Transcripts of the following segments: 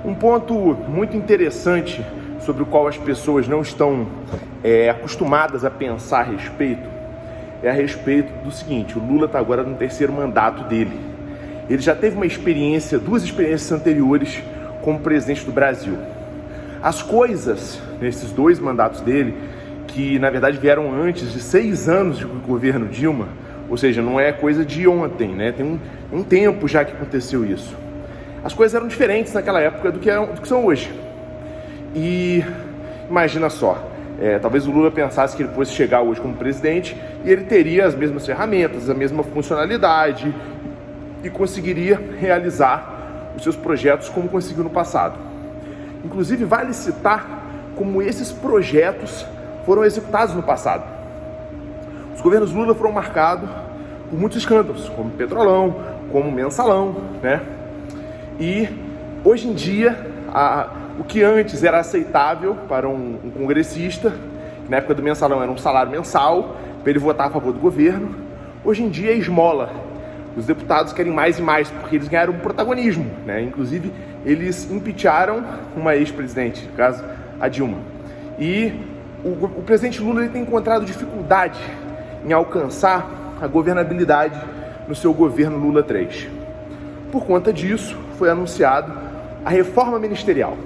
Um ponto muito interessante sobre o qual as pessoas não estão acostumadas a pensar a respeito é a respeito do seguinte: o Lula está agora no terceiro mandato dele. Ele já teve duas experiências anteriores como presidente do Brasil. As coisas nesses dois mandatos dele, que na verdade vieram antes de 6 anos de governo Dilma, ou seja, não é coisa de ontem, né? Tem um tempo já que aconteceu isso. As coisas eram diferentes naquela época do que são hoje. E imagina só, talvez o Lula pensasse que ele fosse chegar hoje como presidente e ele teria as mesmas ferramentas, a mesma funcionalidade e conseguiria realizar os seus projetos como conseguiu no passado. Inclusive, vale citar como esses projetos foram executados no passado. Os governos Lula foram marcados por muitos escândalos, como Petrolão, como Mensalão, né? E hoje em dia, o que antes era aceitável para um congressista, que na época do Mensalão era um salário mensal, para ele votar a favor do governo, hoje em dia é esmola. Os deputados querem mais e mais, porque eles ganharam protagonismo, né? Inclusive, eles impeacharam uma ex-presidente, no caso, a Dilma. E o presidente Lula ele tem encontrado dificuldade em alcançar a governabilidade no seu governo Lula 3. Por conta disso, foi anunciado a reforma ministerial,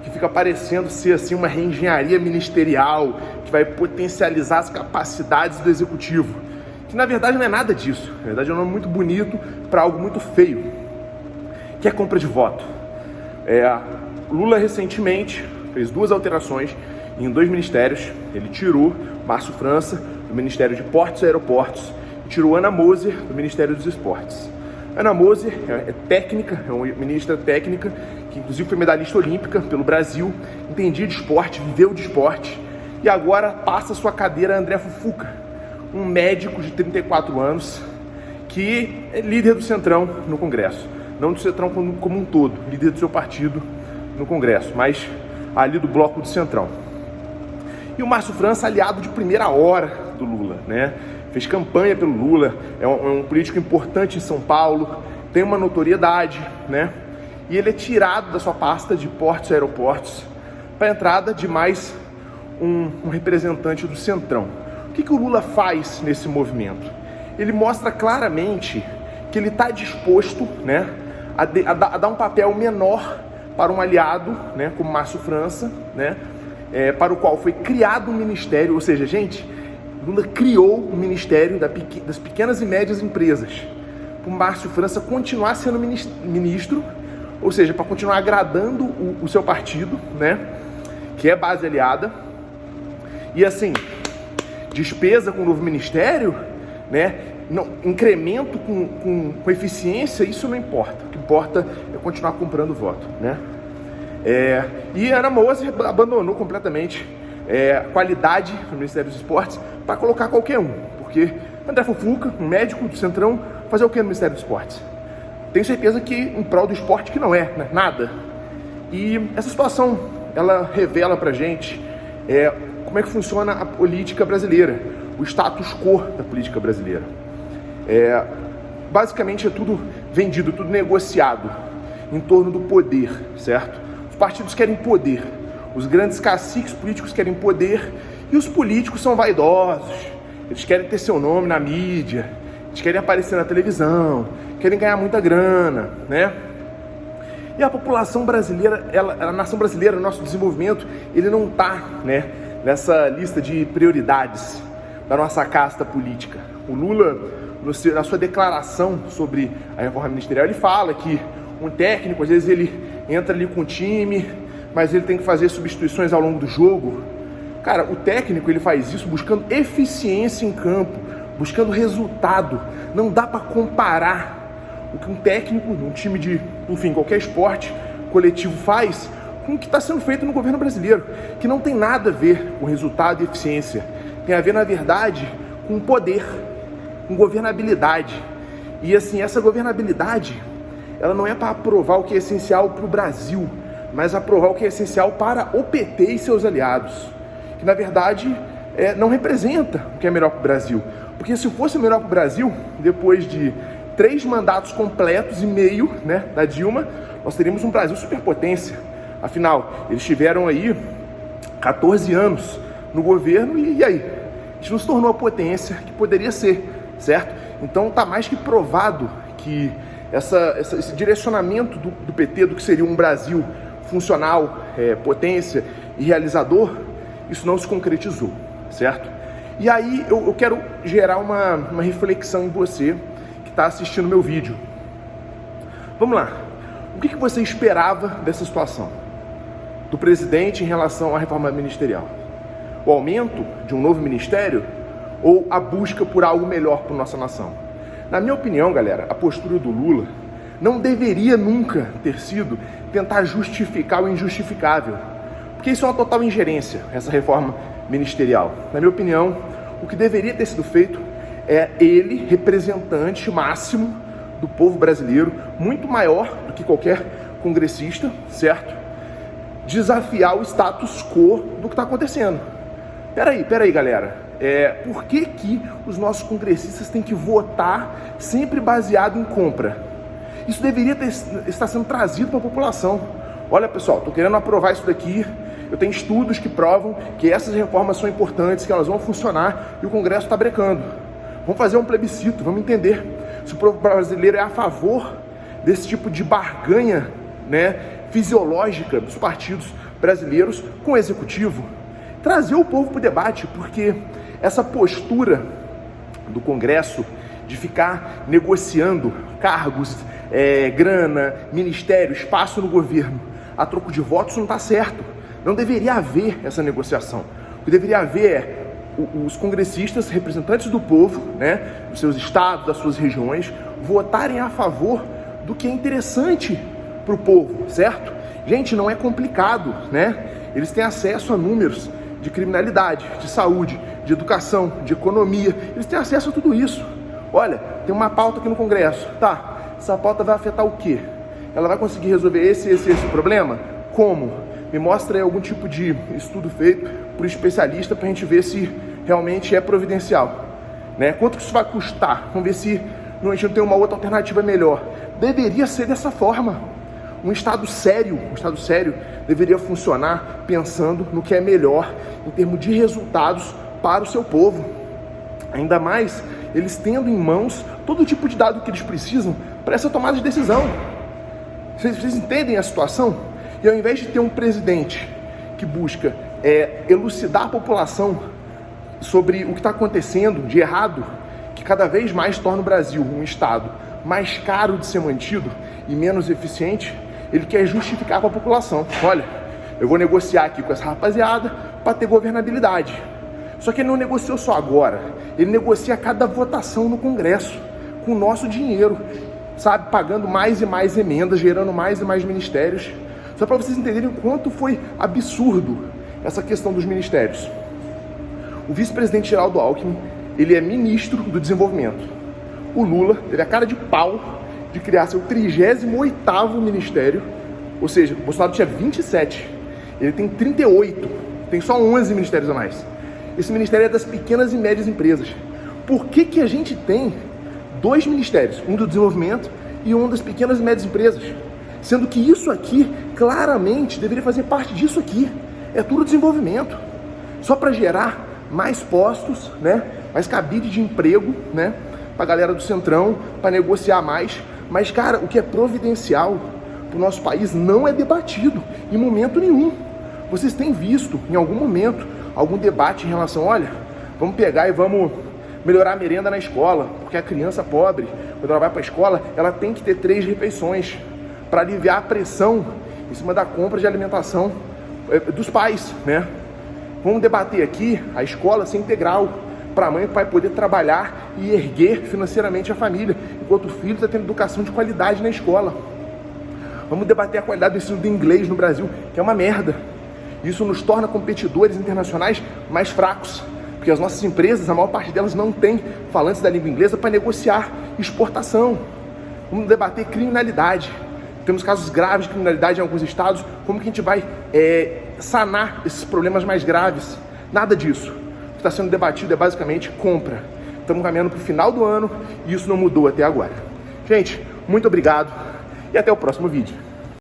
que fica parecendo ser assim uma reengenharia ministerial que vai potencializar as capacidades do executivo, que na verdade não é nada disso. Na verdade é um nome muito bonito para algo muito feio, que é compra de voto. Lula recentemente fez 2 alterações em 2 ministérios. Ele tirou Márcio França do Ministério de Portos e Aeroportos e tirou Ana Moser do Ministério dos Esportes. Ana Moser é técnica, é uma ministra técnica, que inclusive foi medalhista olímpica pelo Brasil, entendia de esporte, viveu de esporte, e agora passa sua cadeira a André Fufuca, um médico de 34 anos, que é líder do Centrão no Congresso. Não do Centrão como um todo, líder do seu partido no Congresso, mas ali do bloco do Centrão. E o Márcio França, aliado de primeira hora do Lula, né? Fez campanha pelo Lula, é um político importante em São Paulo, tem uma notoriedade, né? E ele é tirado da sua pasta de portos e aeroportos para a entrada de mais um representante do Centrão. O que o Lula faz nesse movimento? Ele mostra claramente que ele está disposto, né, a dar um papel menor para um aliado, né, como Márcio França, né, para o qual foi criado um ministério, ou seja, gente, Lula criou o Ministério das Pequenas e Médias Empresas, para o Márcio França continuar sendo ministro, ou seja, para continuar agradando o seu partido, né, que é base aliada. E assim, despesa com o novo ministério, né, não, incremento com eficiência, isso não importa. O que importa é continuar comprando voto, né? E Ana Moser abandonou completamente a qualidade do Ministério dos Esportes para colocar qualquer um, porque André Fufuca, um médico do Centrão, fazer o que no Ministério dos Esportes? Tenho certeza que em prol do esporte que não é, né? Nada. E essa situação, ela revela pra gente como é que funciona a política brasileira, o status quo da política brasileira. Basicamente é tudo vendido, tudo negociado em torno do poder, certo? Os partidos querem poder, os grandes caciques políticos querem poder e os políticos são vaidosos, eles querem ter seu nome na mídia, eles querem aparecer na televisão, querem ganhar muita grana, né? E a população brasileira, a nação brasileira, o nosso desenvolvimento, ele não está, né, nessa lista de prioridades da nossa casta política. O Lula, na sua declaração sobre a reforma ministerial, ele fala que um técnico, às vezes ele entra ali com o time, mas ele tem que fazer substituições ao longo do jogo. Cara, o técnico, ele faz isso buscando eficiência em campo, buscando resultado. Não dá para comparar o que um técnico, um time de, enfim, qualquer esporte coletivo faz com o que está sendo feito no governo brasileiro, que não tem nada a ver com resultado e eficiência. Tem a ver, na verdade, com poder, com governabilidade. E assim, essa governabilidade, ela não é para aprovar o que é essencial para o Brasil, mas aprovar o que é essencial para o PT e seus aliados, que na verdade não representa o que é melhor para o Brasil. Porque se fosse melhor para o Brasil, depois de 3 mandatos completos e meio, né, da Dilma, nós teríamos um Brasil superpotência. Afinal, eles tiveram aí 14 anos no governo e aí? A gente não se tornou a potência que poderia ser, certo? Então está mais que provado que esse direcionamento do PT do que seria um Brasil funcional, potência e realizador, isso não se concretizou, certo? E aí eu quero gerar uma reflexão em você que está assistindo meu vídeo. Vamos lá. O que você esperava dessa situação? Do presidente em relação à reforma ministerial? O aumento de um novo ministério ou a busca por algo melhor para nossa nação? Na minha opinião, galera, a postura do Lula não deveria nunca ter sido tentar justificar o injustificável, porque isso é uma total ingerência, essa reforma ministerial. Na minha opinião, o que deveria ter sido feito é ele, representante máximo do povo brasileiro, muito maior do que qualquer congressista, certo? Desafiar o status quo do que está acontecendo. Peraí, galera. Por que os nossos congressistas têm que votar sempre baseado em compra? Isso deveria estar sendo trazido para a população. Olha, pessoal, estou querendo aprovar isso daqui. Eu tenho estudos que provam que essas reformas são importantes, que elas vão funcionar e o Congresso está brecando. Vamos fazer um plebiscito, vamos entender se o povo brasileiro é a favor desse tipo de barganha, né, fisiológica dos partidos brasileiros com o executivo. Trazer o povo para o debate, porque essa postura do Congresso de ficar negociando cargos, grana, ministério, espaço no governo a troco de votos não está certo. Não deveria haver essa negociação. O que deveria haver é os congressistas, representantes do povo, né, dos seus estados, das suas regiões, votarem a favor do que é interessante para o povo, certo? Gente, não é complicado, né? Eles têm acesso a números de criminalidade, de saúde, de educação, de economia. Eles têm acesso a tudo isso. Olha, tem uma pauta aqui no Congresso. Tá, essa pauta vai afetar o quê? Ela vai conseguir resolver esse problema? Como? Me mostra aí algum tipo de estudo feito por especialista para a gente ver se realmente é providencial, né? Quanto que isso vai custar? Vamos ver se a gente não tem uma outra alternativa melhor. Deveria ser dessa forma. Um Estado sério deveria funcionar pensando no que é melhor em termos de resultados para o seu povo. Ainda mais eles tendo em mãos todo tipo de dado que eles precisam para essa tomada de decisão. Vocês entendem a situação? E ao invés de ter um presidente que busca elucidar a população sobre o que está acontecendo de errado, que cada vez mais torna o Brasil um Estado mais caro de ser mantido e menos eficiente, ele quer justificar para a população. Olha, eu vou negociar aqui com essa rapaziada para ter governabilidade. Só que ele não negociou só agora, ele negocia a cada votação no Congresso, com o nosso dinheiro, sabe, pagando mais e mais emendas, gerando mais e mais ministérios. Só para vocês entenderem o quanto foi absurdo essa questão dos ministérios. O vice-presidente Geraldo Alckmin, ele é ministro do desenvolvimento. O Lula teve a cara de pau de criar seu 38º ministério, ou seja, o Bolsonaro tinha 27, ele tem 38, tem só 11 ministérios a mais. Esse ministério é das pequenas e médias empresas. Por que a gente tem 2 ministérios, um do desenvolvimento e um das pequenas e médias empresas? Sendo que isso aqui, claramente, deveria fazer parte disso aqui. É tudo desenvolvimento. Só para gerar mais postos, né? Mais cabide de emprego, né? Para a galera do Centrão, para negociar mais. Mas, cara, o que é providencial para o nosso país não é debatido em momento nenhum. Vocês têm visto, em algum momento, algum debate em relação, olha, vamos pegar e vamos melhorar a merenda na escola, porque a criança pobre, quando ela vai para a escola, ela tem que ter 3 refeições, para aliviar a pressão em cima da compra de alimentação dos pais, né? Vamos debater aqui a escola ser integral, para a mãe e o pai poder trabalhar e erguer financeiramente a família, enquanto o filho está tendo educação de qualidade na escola. Vamos debater a qualidade do ensino do inglês no Brasil, que é uma merda. Isso nos torna competidores internacionais mais fracos, porque as nossas empresas, a maior parte delas não tem falantes da língua inglesa para negociar exportação. Vamos debater criminalidade. Temos casos graves de criminalidade em alguns estados. Como que a gente vai sanar esses problemas mais graves? Nada disso. O que está sendo debatido é basicamente compra. Estamos caminhando para o final do ano e isso não mudou até agora. Gente, muito obrigado e até o próximo vídeo.